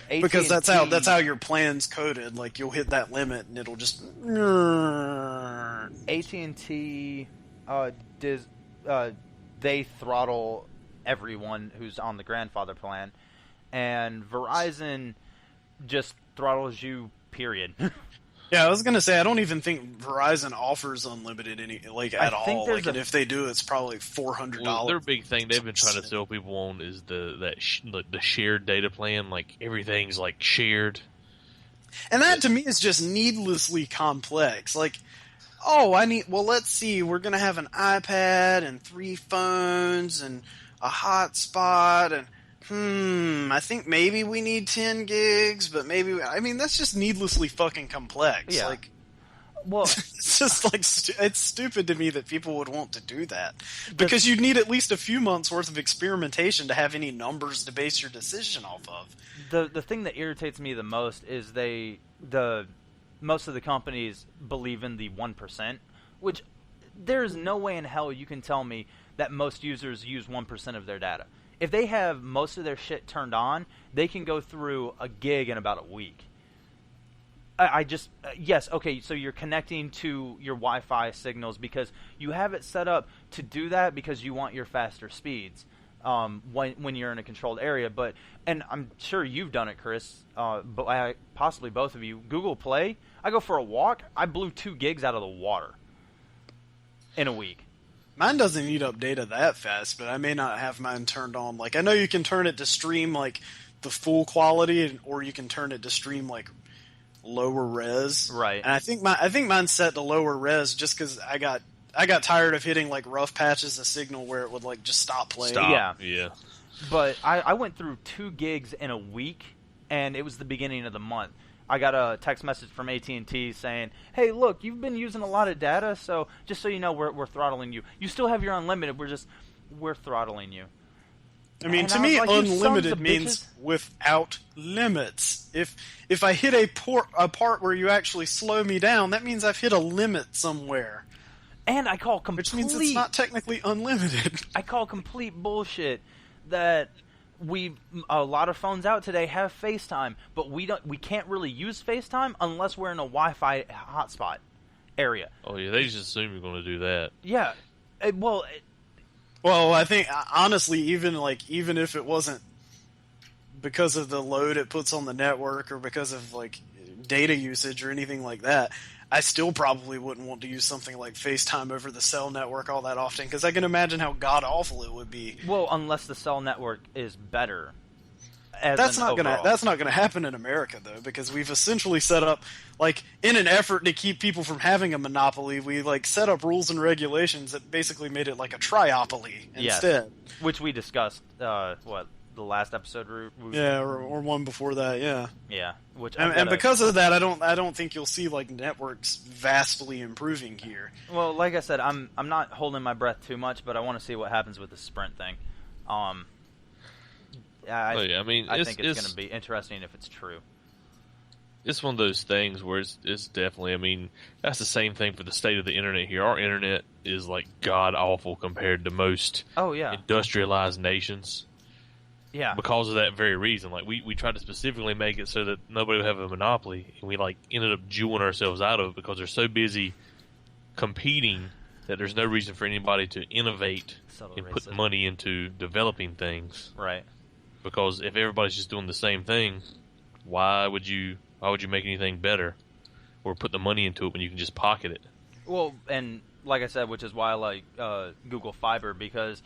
because that's how your plan's coded. Like you'll hit that limit and it'll just. AT&T, they throttle everyone who's on the grandfather plan, and Verizon just throttles you, period. Yeah, I was gonna say I don't even think Verizon offers unlimited at all. Like, and if they do, it's probably $400. Well, their big thing they've been trying to sell people on is the shared data plan. Like everything's like shared, and that to me is just needlessly complex. Like, let's see, we're gonna have an iPad and 3 phones and a hotspot and. I think maybe we need 10 gigs, but that's just needlessly fucking complex. Yeah. Like, well, it's just like, it's stupid to me that people would want to do that. Because you'd need at least a few months worth of experimentation to have any numbers to base your decision off of. The thing that irritates me the most is most of the companies believe in the 1%, which there's no way in hell you can tell me that most users use 1% of their data. If they have most of their shit turned on, they can go through a gig in about a week. Yes, okay, so you're connecting to your Wi-Fi signals because you have it set up to do that because you want your faster speeds. when you're in a controlled area. And I'm sure you've done it, Chris, but possibly both of you. Google Play, I go for a walk, I blew 2 gigs out of the water in a week. Mine doesn't eat up data that fast, but I may not have mine turned on. Like, I know you can turn it to stream, like, the full quality, or you can turn it to stream, like, lower res. Right. And I think mine's set to lower res just because I got tired of hitting, like, rough patches of signal where it would, like, just stop playing. Yeah. But I went through 2 gigs in a week, and it was the beginning of the month. I got a text message from AT&T saying, "Hey, look, you've been using a lot of data, so just so you know, we're throttling you. You still have your unlimited. We're throttling you." I mean, And to I me, was like, "You sons unlimited of means bitches." without limits. If I hit a part where you actually slow me down, that means I've hit a limit somewhere, And I call complete. which means it's not technically unlimited. I call complete bullshit that a lot of phones out today have FaceTime, but we can't really use FaceTime unless we're in a Wi-Fi hotspot area. Oh yeah, they just assume you're going to do that. Yeah, well, Well, I think honestly, even if it wasn't because of the load it puts on the network or because of like data usage or anything like that, I still probably wouldn't want to use something like FaceTime over the cell network all that often because I can imagine how god awful it would be. well, unless the cell network is better. That's not gonna happen in America though, because we've essentially set up, like, in an effort to keep people from having a monopoly, we like set up rules and regulations that basically made it like a triopoly instead. Which we discussed. The last episode? Yeah, or one before that. Yeah. Yeah. Which And because of that, I don't think you'll see like networks vastly improving here. well, like I said, I'm not holding my breath too much, but I want to see what happens with the Sprint thing. I think it's going to be interesting if it's true. It's one of those things where it's definitely. I mean, that's the same thing for the state of the internet here. Our internet is like god awful compared to most industrialized nations. Yeah. Because of that very reason. Like we tried to specifically make it so that nobody would have a monopoly, and we like ended up jewing ourselves out of it because they're so busy competing that there's no reason for anybody to innovate and put money into developing things. Right. Because if everybody's just doing the same thing, why would you make anything better or put the money into it when you can just pocket it? Well, and like I said, which is why I like Google Fiber, because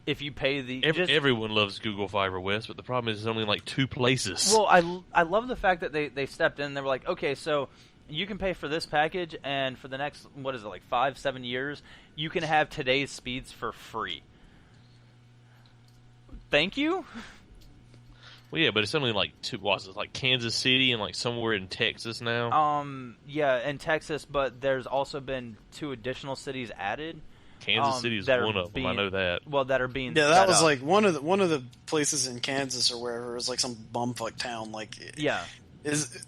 if you pay everyone loves Google Fiber, West, but the problem is there's only like 2 places. Well, I love the fact that they stepped in. They were like, okay, so you can pay for this package, and for the next, 5-7 years, you can have today's speeds for free. Thank you. Well, yeah, but it's only like 2. What's it, like Kansas City and like somewhere in Texas now? Yeah, in Texas, but there's also been 2 additional cities added. Kansas City is one of them. I know that. Well, that are being. Yeah, that was like one of the places in Kansas or wherever. It was like some bumfuck town. Like, yeah,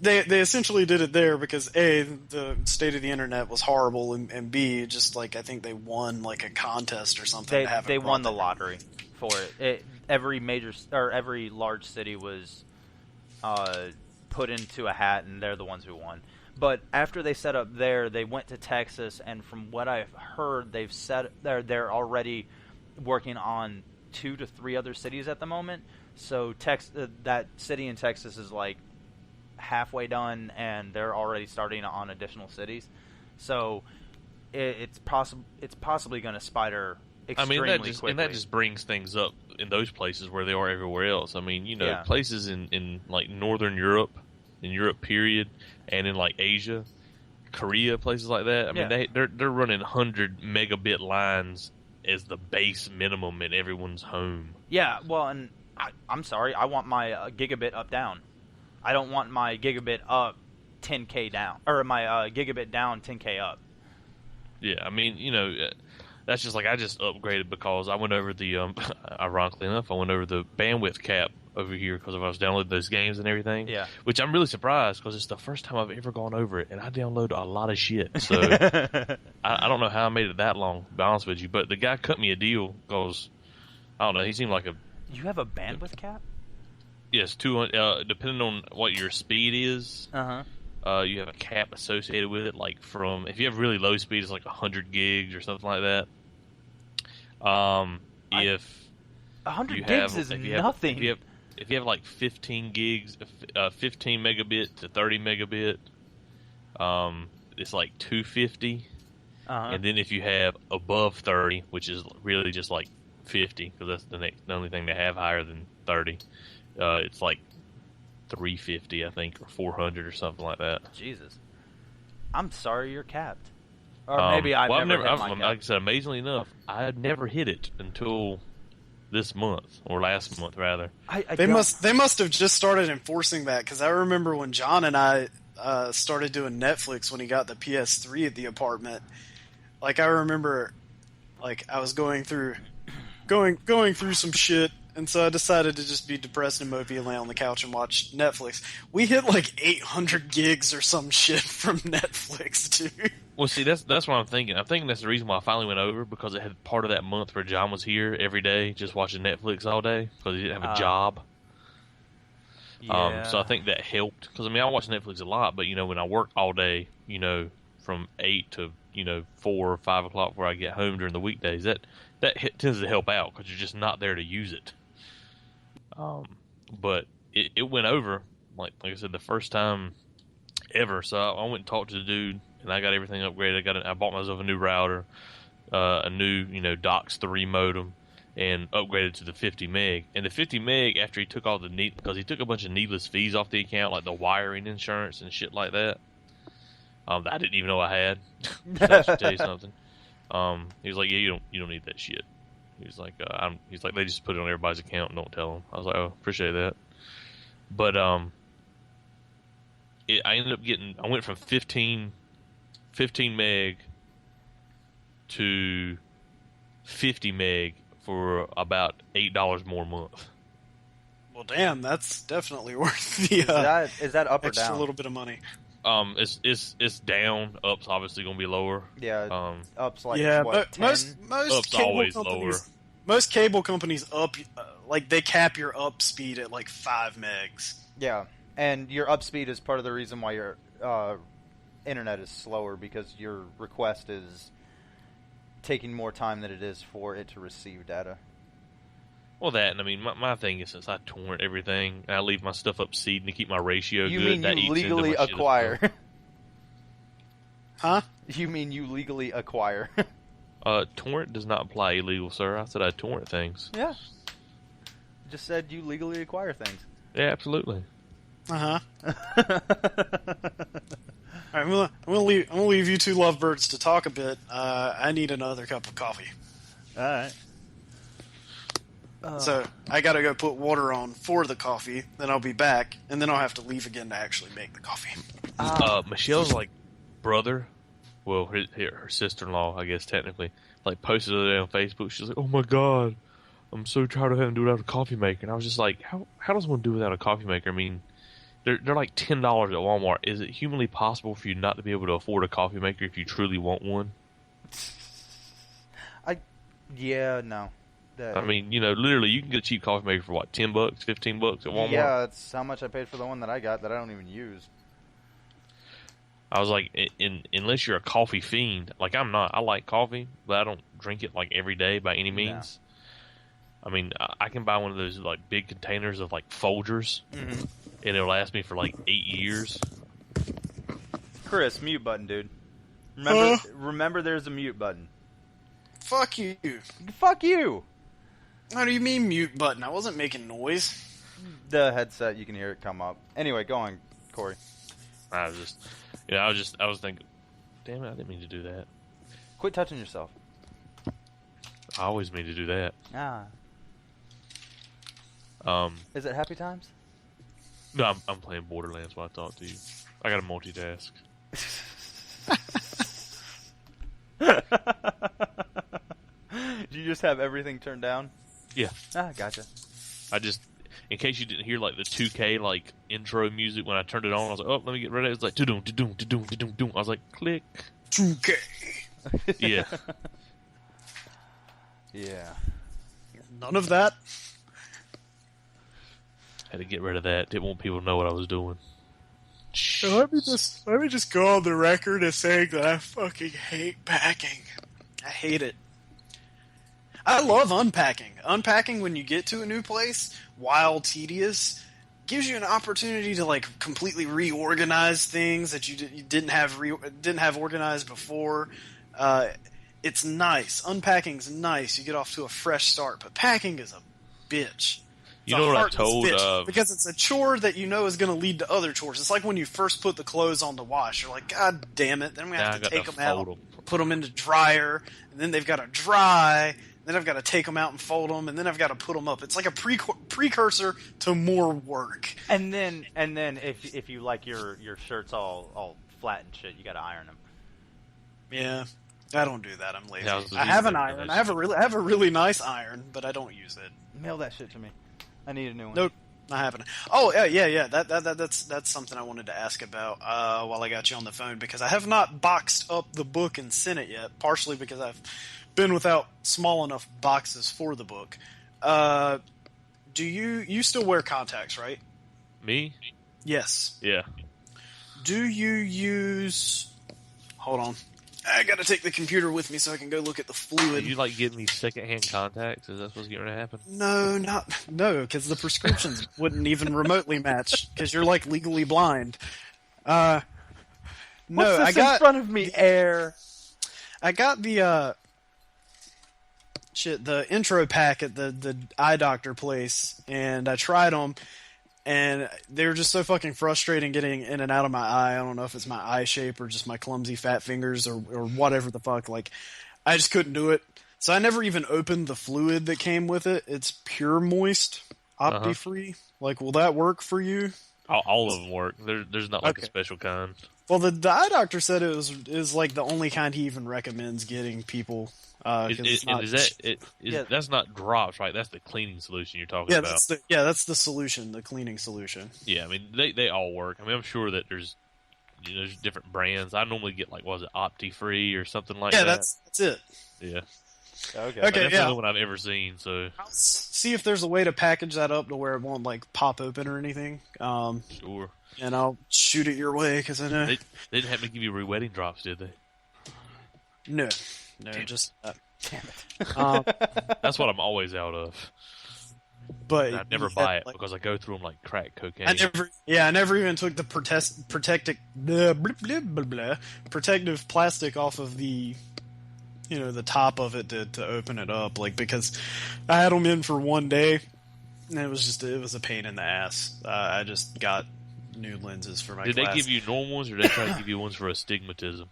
they essentially did it there because A, the state of the internet was horrible, and B, just like I think they won like a contest or something. They won the lottery for it. Every large city was put into a hat, and they're the ones who won. But after they set up there, they went to Texas, and from what I've heard, they're already working on 2 to 3 other cities at the moment. So that city in Texas is like halfway done, and they're already starting on additional cities. So it's possibly going to spider extremely quickly. And that just brings things up in those places where they are everywhere else. I mean, places in like Northern Europe, in Europe period, and in like Asia, Korea, places like that. I mean, they're running 100 megabit lines as the base minimum in everyone's home. Yeah, well, and I'm sorry, I want my gigabit up down. I don't want my gigabit up 10K down, or my gigabit down 10K up. Yeah, I mean, that's just like I just upgraded because I went over the, ironically enough, I went over the bandwidth cap over here because I was downloading those games and everything. Yeah. Which I'm really surprised because it's the first time I've ever gone over it, and I download a lot of shit. So I don't know how I made it that long, to be honest with you. But the guy cut me a deal because, I don't know, he seemed like a... You have a bandwidth cap? Yes, 200, depending on what your speed is. You have a cap associated with it, like from... If you have really low speed, it's like 100 gigs or something like that. 100 you gigs have, is if you have, nothing. if you have like 15 gigs, 15 megabit to 30 megabit, it's like 250. And then if you have above 30, which is really just like 50, because that's the only thing they have higher than 30, it's like 350, I think, or 400 or something like that. Jesus. I'm sorry you're capped. Or maybe I've never hit my cap. Like I said, amazingly enough, I had never hit it until this month, or last month rather. They must have just started enforcing that, because I remember when John and I started doing Netflix when he got the PS3 at the apartment. Like, I remember, like, I was going through some shit, and so I decided to just be depressed and mopey and lay on the couch and watch Netflix. We hit like 800 gigs or some shit from Netflix, dude. Well, see, that's what I'm thinking. I'm thinking that's the reason why I finally went over, because it had part of that month where John was here every day just watching Netflix all day because he didn't have a job. Yeah. So I think that helped, because I mean, I watch Netflix a lot, but when I work all day, from 8 to 4 or 5 o'clock before I get home during the weekdays, that tends to help out because you're just not there to use it. But it went over, like I said, the first time ever. So I went and talked to the dude, and I got everything upgraded. I bought myself a new router, a new DOCS 3 modem, and upgraded to the 50 meg. And the 50 meg, after he took all because he took a bunch of needless fees off the account, like the wiring insurance and shit like that. That I didn't even know I had. So I should tell you something. He was like, "Yeah, you don't need that shit." He was like, they just put it on everybody's account and don't tell them. I was like, "Oh, appreciate that." But I ended up I went from 15 meg to 50 meg for about $8 more a month. Well, damn, that's definitely worth the Is that up or extra down? little bit of money. It's down. Up's obviously going to be lower. Yeah, up's like but 10? most Up's cable always companies, most cable companies they cap your up speed at like 5 megs. Yeah, and your up speed is part of the reason why your internet is slower, because your request is taking more time than it is for it to receive data. Well, that, and I mean, my thing is, since I torrent everything, I leave my stuff up seeding to keep my ratio You good. mean that you eats into legally my shit as acquire? well. Huh? You mean you legally acquire? Torrent does not apply illegal, sir. I said I torrent things. Yeah. Just said you legally acquire things. Yeah, absolutely. All right, I'm gonna leave you two lovebirds to talk a bit. I need another cup of coffee. All right. So I gotta go put water on for the coffee. Then I'll be back, and then I'll have to leave again to actually make the coffee. Michelle's brother, well, her sister-in-law, I guess technically, posted the other day on Facebook. She's like, "Oh my god, I'm so tired of having to do it without a coffee maker." And I was just like, how does one do without a coffee maker? I mean, they're like $10 at Walmart. Is it humanly possible for you not to be able to afford a coffee maker if you truly want one? No. I mean, literally, you can get a cheap coffee maker for what, $10, $15 at Walmart? Yeah, that's how much I paid for the one that I got that I don't even use. I was like, unless you're a coffee fiend, I'm not. I like coffee, but I don't drink it every day by any means. No. I mean, I can buy one of those big containers of Folgers, and it'll last me for 8 years. Chris, mute button, dude. Remember, there's a mute button. Fuck you. Fuck you. How do you mean mute button? I wasn't making noise. The headset, you can hear it come up. Anyway, go on, Corey. I was thinking, damn it, I didn't mean to do that. Quit touching yourself. I always mean to do that. Is it happy times? No, I'm playing Borderlands while I talk to you. I got to multitask. Do you just have everything turned down? Yeah. Gotcha. I just, in case you didn't hear the 2K intro music when I turned it on, I was like, oh, let me get rid of it. It's like da-doom, da-doom, da-doom, da-doom, da-doom. I was like, click. 2K. Yeah. Yeah. None of that. Had to get rid of that. Didn't want people to know what I was doing. So let me just go on the record as saying that I fucking hate packing. I hate it. I love unpacking. Unpacking when you get to a new place, while tedious, gives you an opportunity to like completely reorganize things that you didn't have organized before. It's nice. Unpacking's nice. You get off to a fresh start, but packing is a bitch. It's You know a what I heartless told? bitch, because it's a chore that you know is going to lead to other chores. It's like when you first put the clothes on the wash. You're like, God damn it! Then we Now have I to got take to them out, fold 'em. put them in the dryer, and then they've got to dry. Then I've got to take them out and fold them, and then I've got to put them up. It's like a precursor to more work. And then if you like your shirts all flat and shit, you got to iron them. Yeah, I don't do that. I'm lazy. Yeah, I was I have an thinking iron. that I have a really nice iron, but I don't use it. Mail that shit to me. I need a new one. Nope, I haven't. Oh yeah. That's something I wanted to ask about while I got you on the phone, because I have not boxed up the book and sent it yet. Partially because I've been without small enough boxes for the book. Do you still wear contacts, right? Me? Yes. Yeah. Do you use? Hold on. I gotta take the computer with me so I can go look at the fluid. Did you like getting these secondhand contacts? Is that supposed to get ready to happen? No, because the prescriptions wouldn't even remotely match, because you're like legally blind. No, What's this in front of me? Air. I got the the intro pack at the eye doctor place, and I tried them, and they were just so fucking frustrating getting in and out of my eye. I don't know if it's my eye shape or just my clumsy fat fingers or whatever the fuck. Like, I just couldn't do it. So I never even opened the fluid that came with it. It's Pure Moist, Opti-Free. Like, will that work for you? All of them work. There's not like Okay. a special kind. Well, the eye doctor said is like the only kind he even recommends getting people. 'Cause it's not, That's not drops, right? That's the cleaning solution you're talking yeah, about. that's the solution, the cleaning solution. Yeah, I mean they all work. I mean I'm sure that there's there's different brands. I normally get like was it Opti-Free or something like Yeah, that. that's it. Yeah. Okay. Okay, That's the yeah. only one I've ever seen. So I'll see if there's a way to package that up to where it won't like pop open or anything. sure. And I'll shoot it your way, because I know They didn't have to give you re-wetting drops, did they? no, just that. Damn it. That's what I'm always out of. But And I never yeah, buy it like, because I go through them like crack cocaine. I never even took the protective plastic off of the the top of it to open it up, like, because I had them in for one day and it was a pain in the ass. I just got new lenses for my Did glasses. they give you normal ones or did they try to give you ones for astigmatism?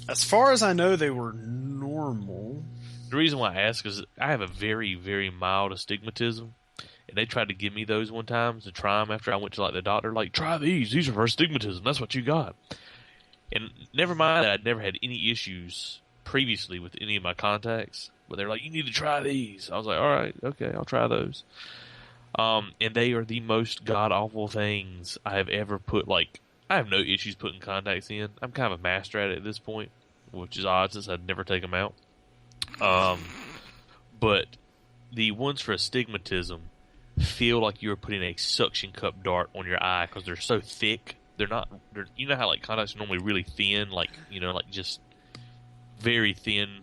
As far as I know, they were normal. The reason why I ask is I have a very, very mild astigmatism, and they tried to give me those one time to try them after I went to like the doctor. Like, try these. These are for astigmatism. That's what you got. And never mind that I'd never had any issues previously with any of my contacts, but they're like, you need to try these. I was like, all right, okay, I'll try those. And they are the most god awful things I have ever put. Like, I have no issues putting contacts in. I'm kind of a master at it at this point, which is odd since I'd never take them out. But the ones for astigmatism feel like you're putting a suction cup dart on your eye because they're so thick. They're not. You know how like contacts are normally really thin, like like just very thin.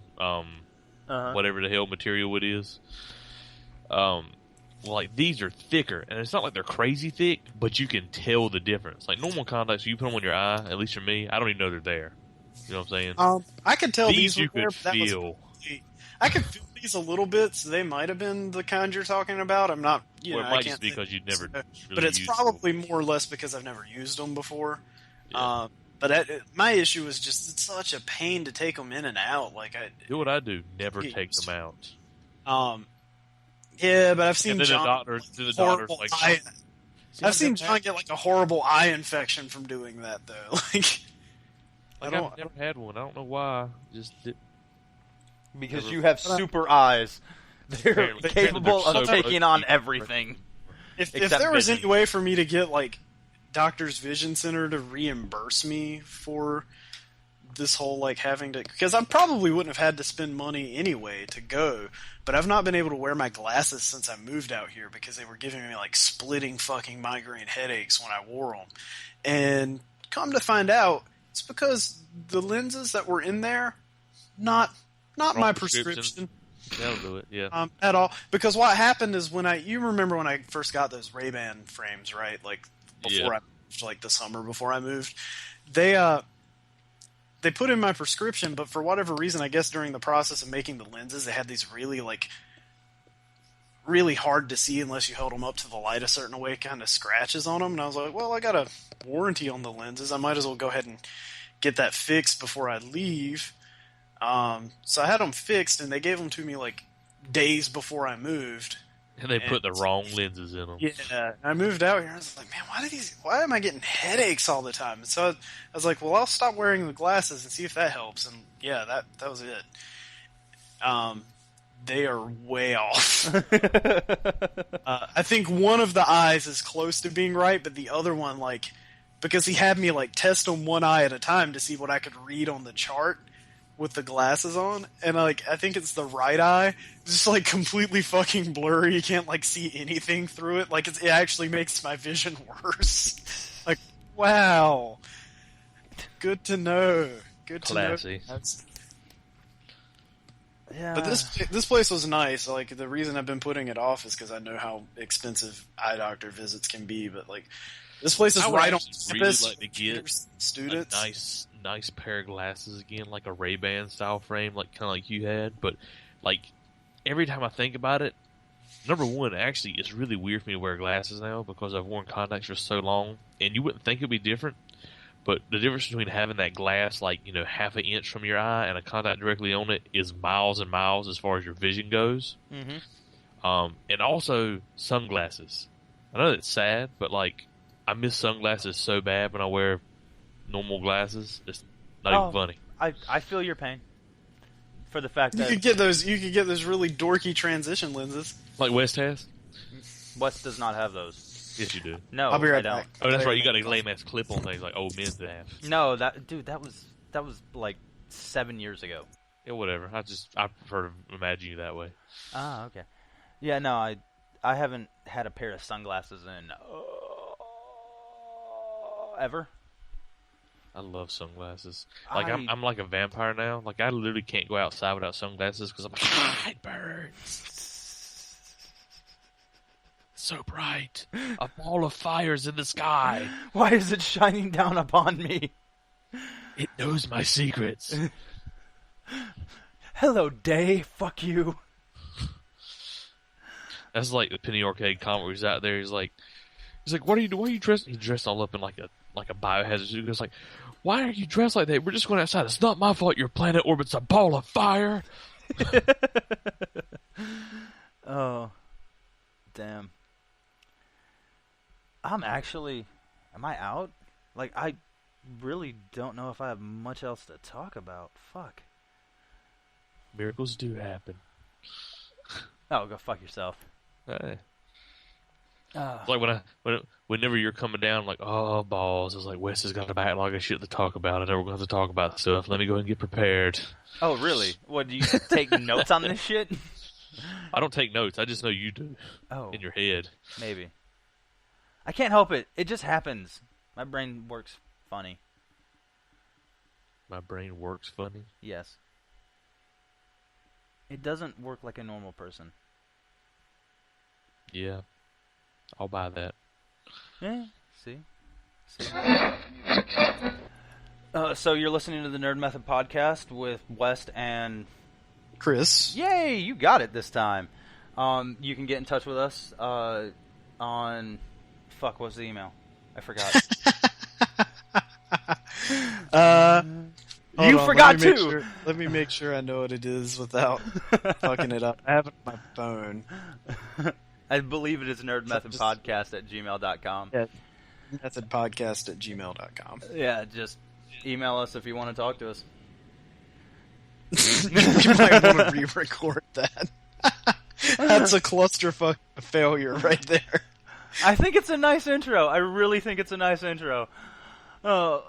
Whatever the hell material it is. Well, like these are thicker, and it's not like they're crazy thick, but you can tell the difference. Like normal contacts, you put them on your eye. At least for me, I don't even know they're there. You know what I'm saying? I could tell These these you were there, could but that was feel. I could feel these a little bit, so they might have been the kind you're talking about. I'm not, Well, it I might can't just be say- because you'd never really but it's used probably more or less because I've never used them before. Yeah. But my issue is just it's such a pain to take them in and out. Like Do what I do. Never Get take used them out. yeah, but I've seen And then John the doctor's horrible like, eye. "See, I've seen never John had- get like a horrible eye infection from doing that though. Like, I Like, don't. I've never had one. I don't know why. Just Because you have super eyes. They're Apparently- capable apparently of they're so taking on broken. everything. If Except there was vision. any way for me to get like Doctor's Vision Center to reimburse me for this whole like having to, because I probably wouldn't have had to spend money anyway to go, but I've not been able to wear my glasses since I moved out here because they were giving me like splitting fucking migraine headaches when I wore them. And come to find out, it's because the lenses that were in there, not my prescription. prescription. That'll do it. Yeah. At all, because what happened is you remember when I first got those Ray-Ban frames, right? Like before Yeah. like the summer before I moved, they put in my prescription, but for whatever reason, I guess during the process of making the lenses, they had these really hard to see unless you held them up to the light a certain way kind of scratches on them. And I was like, well, I got a warranty on the lenses. I might as well go ahead and get that fixed before I leave. So I had them fixed, and they gave them to me like days before I moved. And they put the wrong lenses in them. Yeah, I moved out here. I was like, man, why am I getting headaches all the time? And so I was like, well, I'll stop wearing the glasses and see if that helps. And yeah, that was it. They are way off. I think one of the eyes is close to being right, but the other one, like, because he had me like test on one eye at a time to see what I could read on the chart with the glasses on, and I think it's the right eye, just like completely fucking blurry. You can't like see anything through it. Like it actually makes my vision worse. Like, wow, good to know. Good to Classy. know. Yeah. But this place was nice. Like the reason I've been putting it off is because I know how expensive eye doctor visits can be. But like this place is I would right on actually campus. really like to get Students. a nice pair of glasses again, like a Ray-Ban style frame, like kind of like you had. But like every time I think about it, number one, actually, it's really weird for me to wear glasses now because I've worn contacts for so long, and you wouldn't think it'd be different. But the difference between having that glass, like, half an inch from your eye and a contact directly on it is miles and miles as far as your vision goes. Mm-hmm. And also sunglasses. I know that's sad, but like, I miss sunglasses so bad when I wear normal glasses. It's not even funny. I feel your pain. For the fact You that could get those really dorky transition lenses. Like West has? West does not have those. Yes, you do. No, I'll be right I don't. back. Oh, that's right. You got a lame ass clip on things like old men have. No, that was like 7 years ago. Yeah, whatever. I prefer to imagine you that way. Ah, okay. Yeah, no, I haven't had a pair of sunglasses in ever. I love sunglasses. Like I'm like a vampire now. Like I literally can't go outside without sunglasses because I'm like, it burns. So bright. A ball of fire's in the sky. Why is it shining down upon me? It knows my secrets. Hello, day. Fuck you. That's like the Penny Arcade comic where he's out there. He's like, what are you doing? Why are you dressed? He's dressed all up in like a biohazard suit. He goes like, why are you dressed like that? We're just going outside. It's not my fault your planet orbits a ball of fire. Oh, damn. Am I out? Like, I really don't know if I have much else to talk about. Fuck. Miracles do happen. Oh, go fuck yourself. Hey. It's like whenever you're coming down, I'm like, oh, balls. It's like, Wes has got a backlog of shit to talk about. I know we're going to have to talk about stuff. Let me go ahead and get prepared. Oh, really? What, do you take notes on this shit? I don't take notes. I just know you do. Oh. In your head. Maybe. I can't help it. It just happens. My brain works funny. My brain works funny? Yes. It doesn't work like a normal person. Yeah. I'll buy that. Yeah. See? So you're listening to the Nerd Method Podcast with West and Chris. Yay! You got it this time. You can get in touch with us on... Fuck, what's the email? I forgot. You forgot too! Let me make sure I know what it is without fucking it up. I have it on my phone. I believe it is nerdmethodpodcast@gmail.com. Yeah, methodpodcast@gmail.com. Yeah, just email us if you want to talk to us. You might want to re-record that. That's a clusterfuck failure right there. I think it's a nice intro. I really think it's a nice intro. Oh.